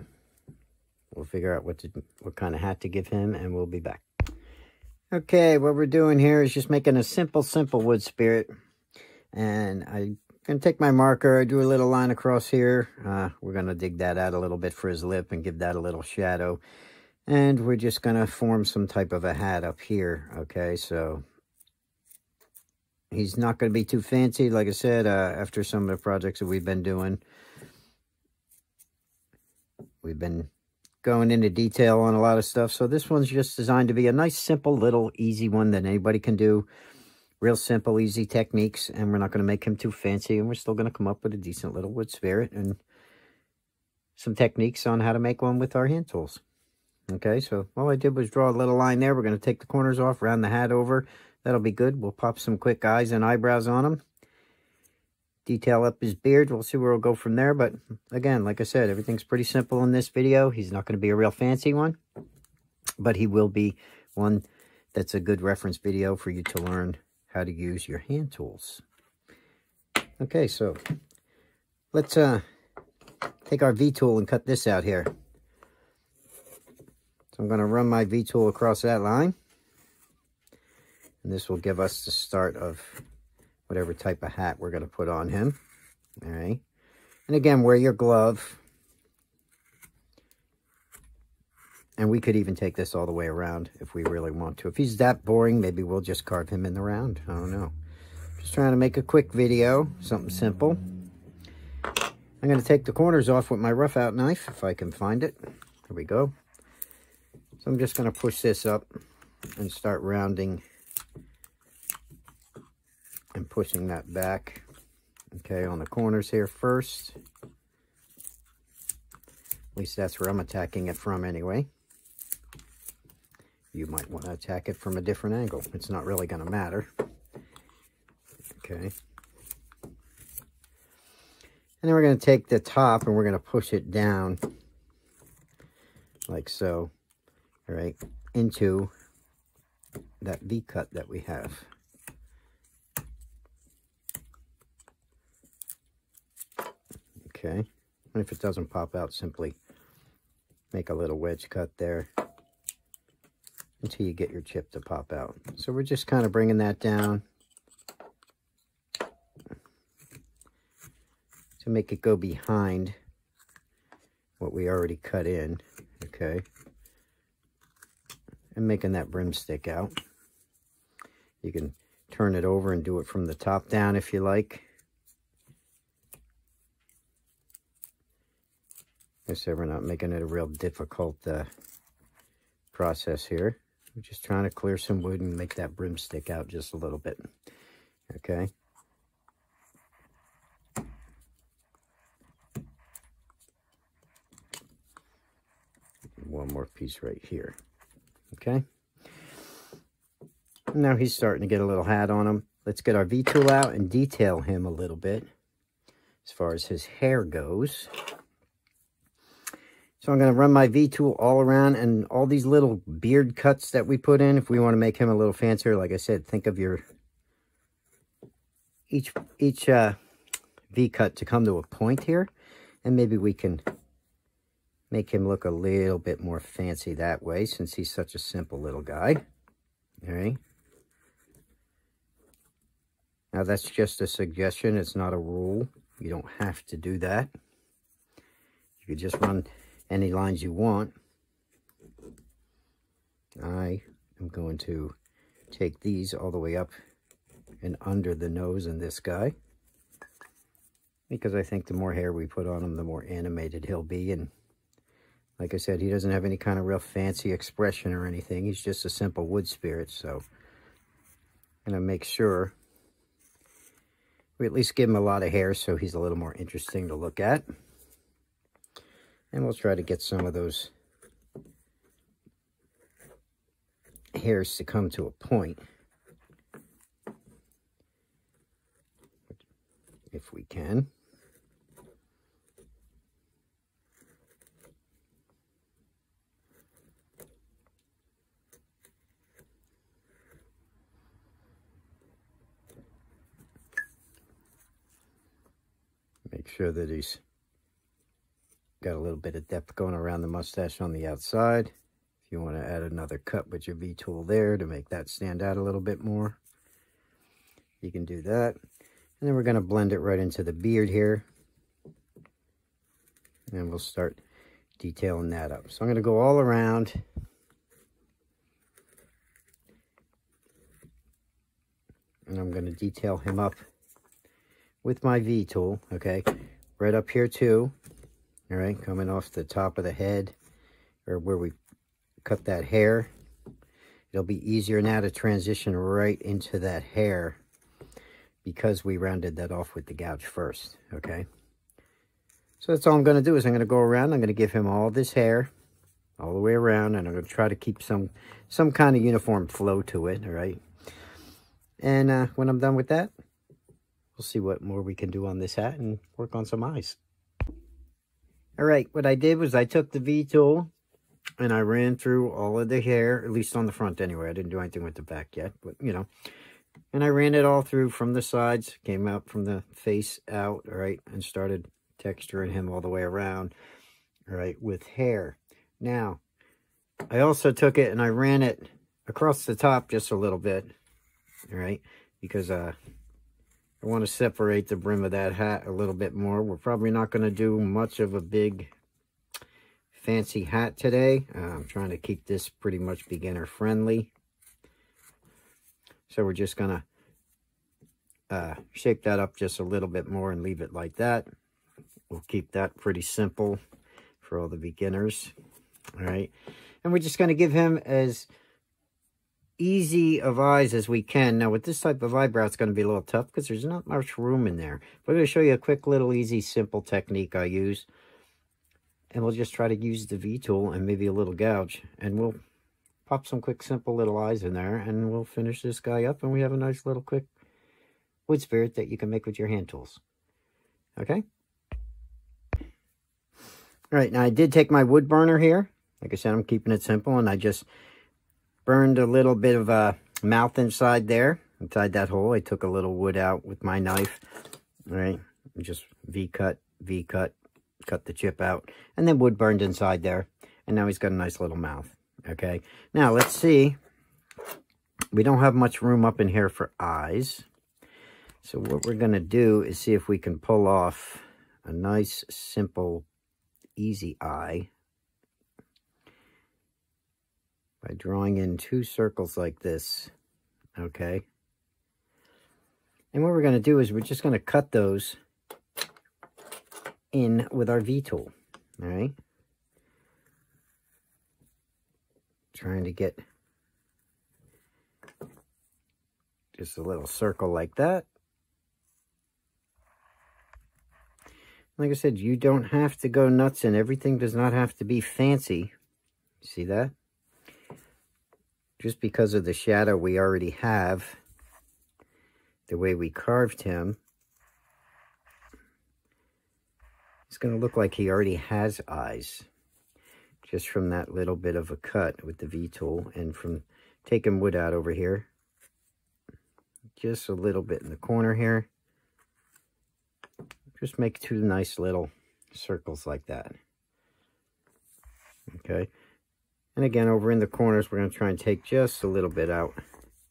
we'll figure out what kind of hat to give him, and we'll be back. Okay, what we're doing here is just making a simple wood spirit. And I'm going to take my marker, do a little line across here. We're going to dig that out a little bit for his lip and give that a little shadow. And we're just going to form some type of a hat up here, okay? So he's not going to be too fancy. Like I said, after some of the projects that we've been doing, we've been going into detail on a lot of stuff. So this one's just designed to be a nice, simple, little, easy one that anybody can do. Real simple, easy techniques, and we're not going to make him too fancy, and we're still going to come up with a decent little wood spirit and some techniques on how to make one with our hand tools. Okay, so all I did was draw a little line there. We're going to take the corners off, round the hat over. That'll be good. We'll pop some quick eyes and eyebrows on him. Detail up his beard. We'll see where we'll go from there, but again, like I said, everything's pretty simple in this video. He's not going to be a real fancy one, but he will be one that's a good reference video for you to learn how to use your hand tools. Okay, so let's take our V-tool and cut this out here. So I'm going to run my V-tool across that line. And this will give us the start of whatever type of hat we're going to put on him. All right. And again, wear your glove. And we could even take this all the way around if we really want to. If he's that boring, maybe we'll just carve him in the round. I don't know. Just trying to make a quick video, something simple. I'm going to take the corners off with my rough out knife, if I can find it. There we go. So I'm just going to push this up and start rounding and pushing that back. Okay, on the corners here first. At least that's where I'm attacking it from anyway. You might want to attack it from a different angle. It's not really going to matter. Okay. And then we're going to take the top and we're going to push it down like so. All right. Into that V cut that we have. Okay. And if it doesn't pop out, simply make a little wedge cut there until you get your chip to pop out. So we're just kind of bringing that down to make it go behind what we already cut in, okay? And making that brim stick out. You can turn it over and do it from the top down if you like. I said we're not making it a real difficult process here. We're just trying to clear some wood and make that brim stick out just a little bit. Okay. One more piece right here. Okay. Now he's starting to get a little hat on him. Let's get our V-tool out and detail him a little bit as far as his hair goes. So I'm going to run my V-tool all around, and all these little beard cuts that we put in, if we want to make him a little fancier, like I said, think of your each V-cut to come to a point here, and maybe we can make him look a little bit more fancy that way, since he's such a simple little guy. All right. Now, that's just a suggestion. It's not a rule. You don't have to do that. You could just run any lines you want. I am going to take these all the way up and under the nose in this guy, because I think the more hair we put on him, the more animated he'll be. And like I said, he doesn't have any kind of real fancy expression or anything. He's just a simple wood spirit. So I'm going to make sure we at least give him a lot of hair so he's a little more interesting to look at. And we'll try to get some of those hairs to come to a point, if we can. Make sure that he's got a little bit of depth going around the mustache on the outside. If you want to add another cut with your V-tool there to make that stand out a little bit more, you can do that. And then we're going to blend it right into the beard here. And we'll start detailing that up. So I'm going to go all around. And I'm going to detail him up with my V-tool, okay? Right up here too. All right, coming off the top of the head, or where we cut that hair. It'll be easier now to transition right into that hair because we rounded that off with the gouge first, okay? So that's all I'm going to do is I'm going to go around. I'm going to give him all this hair all the way around, and I'm going to try to keep some kind of uniform flow to it, all right? And when I'm done with that, we'll see what more we can do on this hat and work on some eyes. All right, what I did was I took the V-tool and I ran through all of the hair, at least on the front anyway. I didn't do anything with the back yet, but you know. And I ran it all through from the sides, came out from the face out, all right, and started texturing him all the way around, all right, with hair. Now, I also took it and I ran it across the top just a little bit, all right, because I want to separate the brim of that hat a little bit more. We're probably not going to do much of a big fancy hat today. I'm trying to keep this pretty much beginner friendly. So we're just going to shape that up just a little bit more and leave it like that. We'll keep that pretty simple for all the beginners. All right. And we're just going to give him as easy of eyes as we can. Now with this type of eyebrow, it's going to be a little tough because there's not much room in there. But I'm going to show you a quick little easy simple technique I use, and we'll just try to use the V-tool and maybe a little gouge, and we'll pop some quick simple little eyes in there, and we'll finish this guy up, and we have a nice little quick wood spirit that you can make with your hand tools. Okay, all right. Now I did take my wood burner here. Like I said, I'm keeping it simple, and I just burned a little bit of a mouth inside there, inside that hole. I took a little wood out with my knife. All right, just V-cut, cut the chip out, and then wood burned inside there. And now he's got a nice little mouth. Okay, now let's see. We don't have much room up in here for eyes. So what we're going to do is see if we can pull off a nice, simple, easy eye by drawing in 2 circles like this, okay? And what we're going to do is we're just going to cut those in with our V-tool, All right. Trying to get just a little circle like that. Like I said, you don't have to go nuts, and everything does not have to be fancy. See that? Just because of the shadow we already have, the way we carved him, it's going to look like he already has eyes. Just from that little bit of a cut with the V-tool, and from taking wood out over here. Just a little bit in the corner here. Just make two nice little circles like that. Okay. And again, over in the corners, we're going to try and take just a little bit out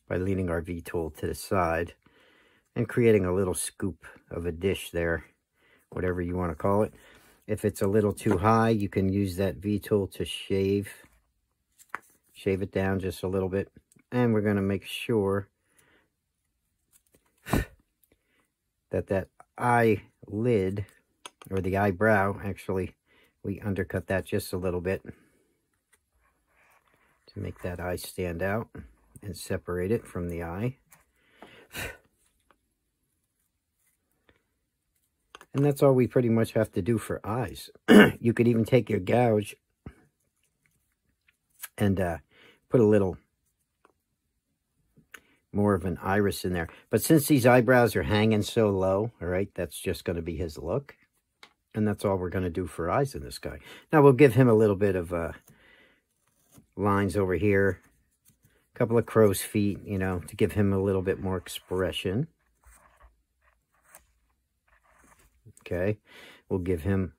by leaning our V-tool to the side and creating a little scoop of a dish there, whatever you want to call it. If it's a little too high, you can use that V-tool to shave it down just a little bit. And we're going to make sure that that eyelid, or the eyebrow, actually, we undercut that just a little bit to make that eye stand out and separate it from the eye. And that's all we pretty much have to do for eyes. You could even take your gouge and put a little more of an iris in there. But since these eyebrows are hanging so low, all right, that's just going to be his look. And that's all we're going to do for eyes in this guy. Now we'll give him a little bit of lines over here. A couple of crow's feet, you know, to give him a little bit more expression. Okay. We'll give him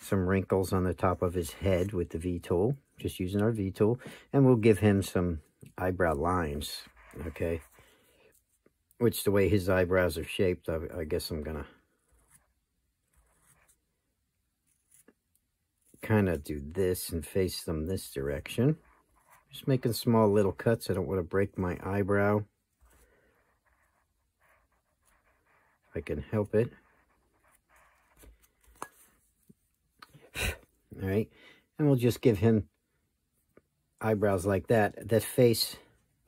some wrinkles on the top of his head with the V-tool. Just using our V-tool. And we'll give him some eyebrow lines. Okay, which the way his eyebrows are shaped, I guess I'm gonna kind of do this and face them this direction. Just making small little cuts. I don't want to break my eyebrow if I can help it. All right, and we'll just give him eyebrows like that that face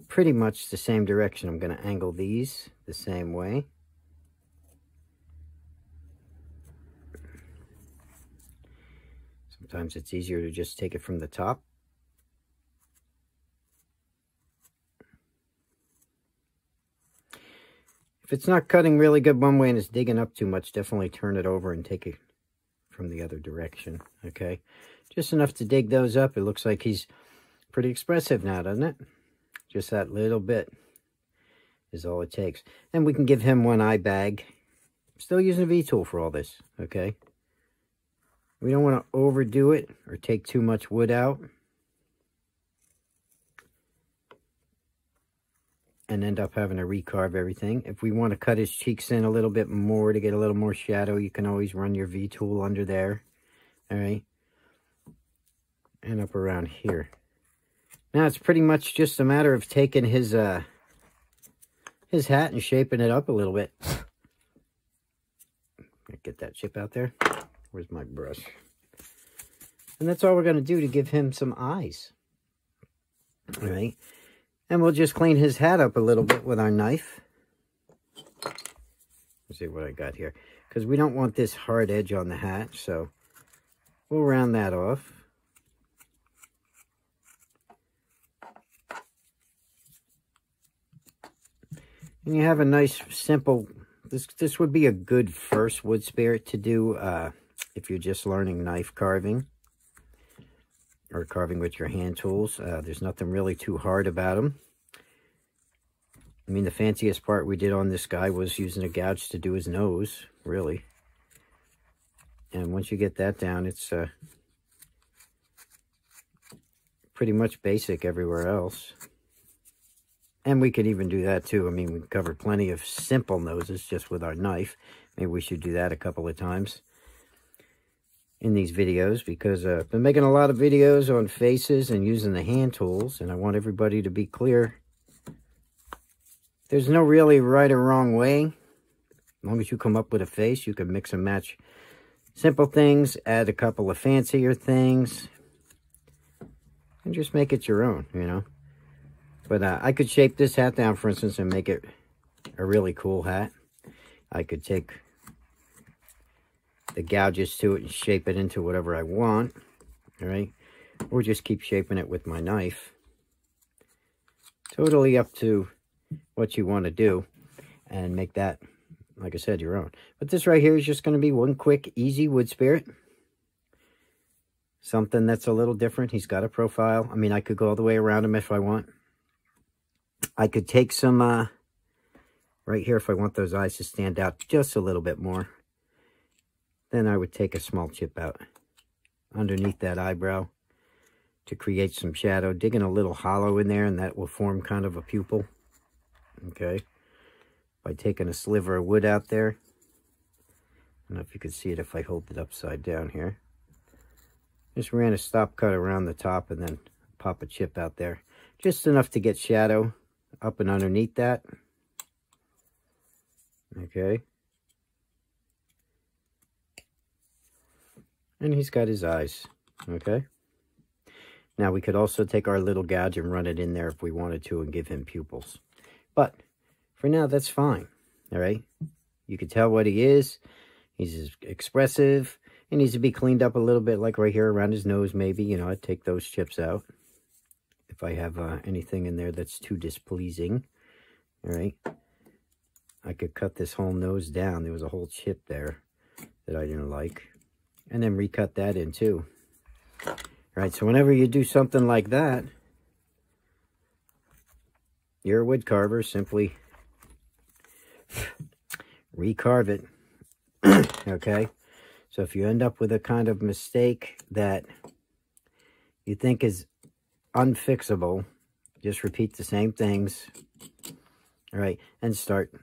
pretty much the same direction. I'm going to angle these the same way. Sometimes it's easier to just take it from the top. If it's not cutting really good one way and it's digging up too much, definitely turn it over and take it from the other direction. Okay, just enough to dig those up. It looks like he's pretty expressive now, doesn't it? Just that little bit is all it takes. And we can give him one eye bag. Still using a V-tool for all this, okay? We don't want to overdo it or take too much wood out and end up having to recarve everything. If we want to cut his cheeks in a little bit more to get a little more shadow, you can always run your V-tool under there, all right? And up around here. Now it's pretty much just a matter of taking his hat and shaping it up a little bit. Get that chip out there. Where's my brush? And that's all we're going to do to give him some eyes. All right. And we'll just clean his hat up a little bit with our knife. Let's see what I got here. Because we don't want this hard edge on the hat, so we'll round that off. And you have a nice, simple, this would be a good first wood spirit to do if you're just learning knife carving or carving with your hand tools. There's nothing really too hard about them. I mean, the fanciest part we did on this guy was using a gouge to do his nose, really. And once you get that down, it's pretty much basic everywhere else. And we could even do that too. I mean, we covered plenty of simple noses just with our knife. Maybe we should do that a couple of times in these videos, because I've been making a lot of videos on faces and using the hand tools, and I want everybody to be clear. There's no really right or wrong way. As long as you come up with a face, you can mix and match simple things, add a couple of fancier things, and just make it your own, you know. But I could shape this hat down, for instance, and make it a really cool hat. I could take the gouges to it and shape it into whatever I want, all right? Or just keep shaping it with my knife. Totally up to what you want to do and make that, like I said, your own. But this right here is just going to be one quick, easy wood spirit. Something that's a little different. He's got a profile. I mean, I could go all the way around him if I want. I could take some, right here, if I want those eyes to stand out just a little bit more. Then I would take a small chip out underneath that eyebrow to create some shadow, digging a little hollow in there, and that will form kind of a pupil. Okay. By taking a sliver of wood out there. I don't know if you can see it if I hold it upside down here. Just ran a stop cut around the top and then pop a chip out there. Just enough to get shadow up and underneath that. Okay. And he's got his eyes. Okay. Now we could also take our little gouge and run it in there if we wanted to and give him pupils. But for now, that's fine. All right. You can tell what he is. He's expressive. He needs to be cleaned up a little bit, like right here around his nose, maybe. You know, I'd take those chips out if I have anything in there that's too displeasing. All right. I could cut this whole nose down. There was a whole chip there that I didn't like. And then recut that in too. All right. So whenever you do something like that, you're a wood carver. Simply recarve it. Okay. So if you end up with a kind of mistake that you think is unfixable, just repeat the same things, all right, and start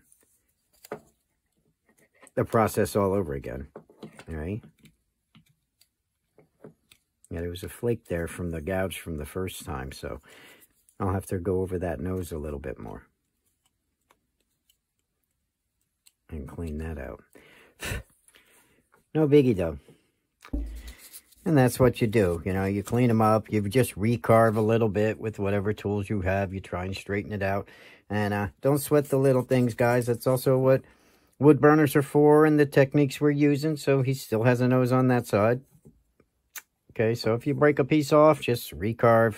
the process all over again, all right? Yeah, there was a flake there from the gouge from the first time, so I'll have to go over that nose a little bit more and clean that out. No biggie, though. And that's what you do. You know, you clean them up. You just recarve a little bit with whatever tools you have. You try and straighten it out. And don't sweat the little things, guys. That's also what wood burners are for and the techniques we're using. So he still has a nose on that side. Okay, so if you break a piece off, just recarve.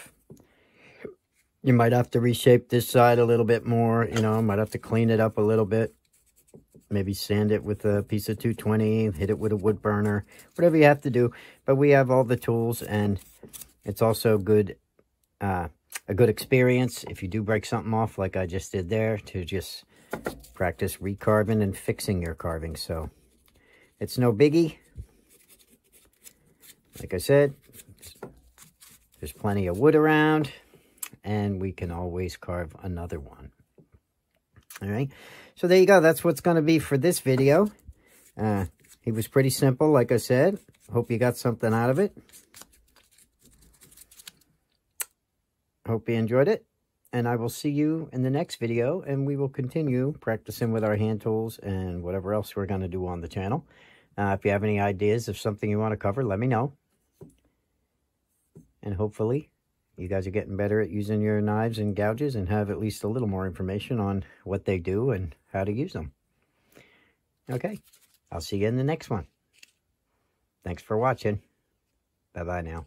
You might have to reshape this side a little bit more. You know, might have to clean it up a little bit. Maybe sand it with a piece of 220, hit it with a wood burner, whatever you have to do. But we have all the tools, and it's also good, a good experience if you do break something off like I just did there, to just practice recarving and fixing your carving. So it's no biggie. Like I said, there's plenty of wood around, and we can always carve another one. All right. So there you go. That's what's going to be for this video. It was pretty simple, like I said. Hope you got something out of it. Hope you enjoyed it. And I will see you in the next video. And we will continue practicing with our hand tools and whatever else we're going to do on the channel. If you have any ideas of something you want to cover, let me know. And hopefully you guys are getting better at using your knives and gouges and have at least a little more information on what they do and how to use them. Okay, I'll see you in the next one. Thanks for watching. Bye-bye now.